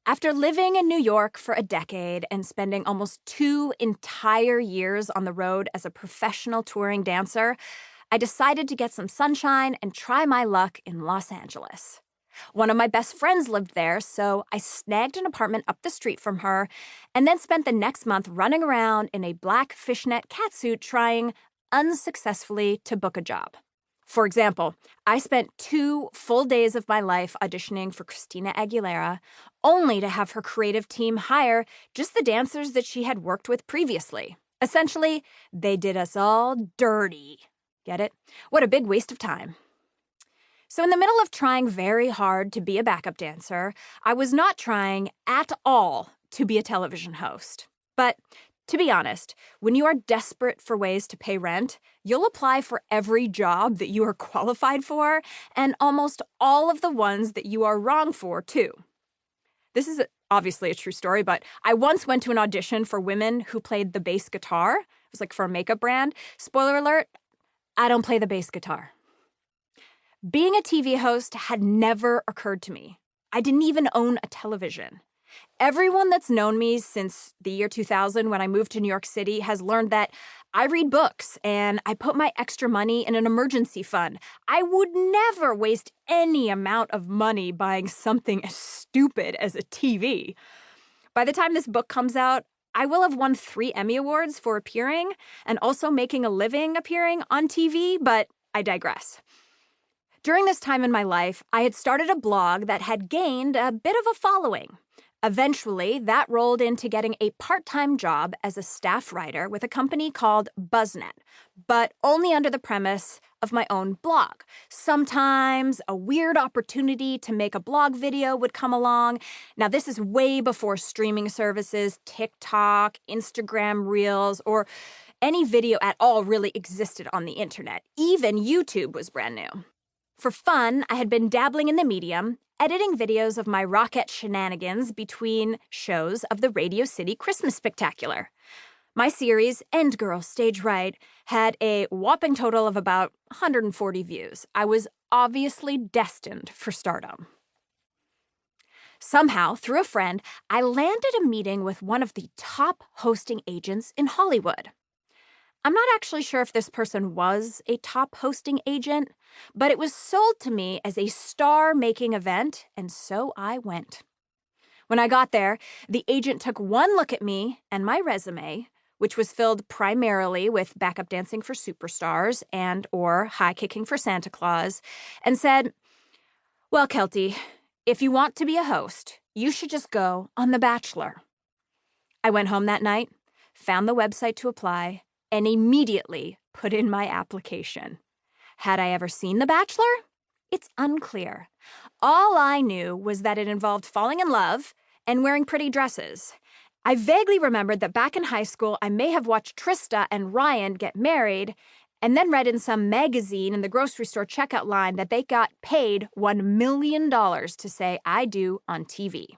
After living in New York for a decade and spending almost 2 entire years on the road as a professional touring dancer, I decided to get some sunshine and try my luck in Los Angeles. One of my best friends lived there, so I snagged an apartment up the street from her and then spent the next month running around in a black fishnet catsuit trying, unsuccessfully, to book a job. For example, I spent 2 full days of my life auditioning for Christina Aguilera, only to have her creative team hire just the dancers that she had worked with previously. Essentially, they did us all dirty. Get it? What a big waste of time. So in the middle of trying very hard to be a backup dancer, I was not trying at all to be a television host. But to be honest, when you are desperate for ways to pay rent, you'll apply for every job that you are qualified for, and almost all of the ones that you are wrong for, too. This is obviously a true story, but I once went to an audition for women who played the bass guitar. It was like for a makeup brand. Spoiler alert, I don't play the bass guitar. Being a TV host had never occurred to me. I didn't even own a television. Everyone that's known me since the year 2000 when I moved to New York City has learned that I read books and I put my extra money in an emergency fund. I would never waste any amount of money buying something as stupid as a TV. By the time this book comes out, I will have won 3 Emmy Awards for appearing and also making a living appearing on TV, but I digress. During this time in my life, I had started a blog that had gained a bit of a following. Eventually, that rolled into getting a part-time job as a staff writer with a company called BuzzNet, but only under the premise of my own blog. Sometimes a weird opportunity to make a blog video would come along. Now, this is way before streaming services, TikTok, Instagram Reels, or any video at all really existed on the internet. Even YouTube was brand new. For fun, I had been dabbling in the medium, editing videos of my rocket shenanigans between shows of the Radio City Christmas Spectacular. My series, End Girl Stage Right, had a whopping total of about 140 views. I was obviously destined for stardom. Somehow, through a friend, I landed a meeting with one of the top hosting agents in Hollywood. I'm not actually sure if this person was a top hosting agent, but it was sold to me as a star-making event, and so I went. When I got there, the agent took one look at me and my resume, which was filled primarily with backup dancing for superstars and or high-kicking for Santa Claus, and said, "Well, Keltie, if you want to be a host, you should just go on The Bachelor." I went home that night, found the website to apply, and immediately put in my application. Had I ever seen The Bachelor? It's unclear. All I knew was that it involved falling in love and wearing pretty dresses. I vaguely remembered that back in high school, I may have watched Trista and Ryan get married and then read in some magazine in the grocery store checkout line that they got paid $1 million to say I do on TV.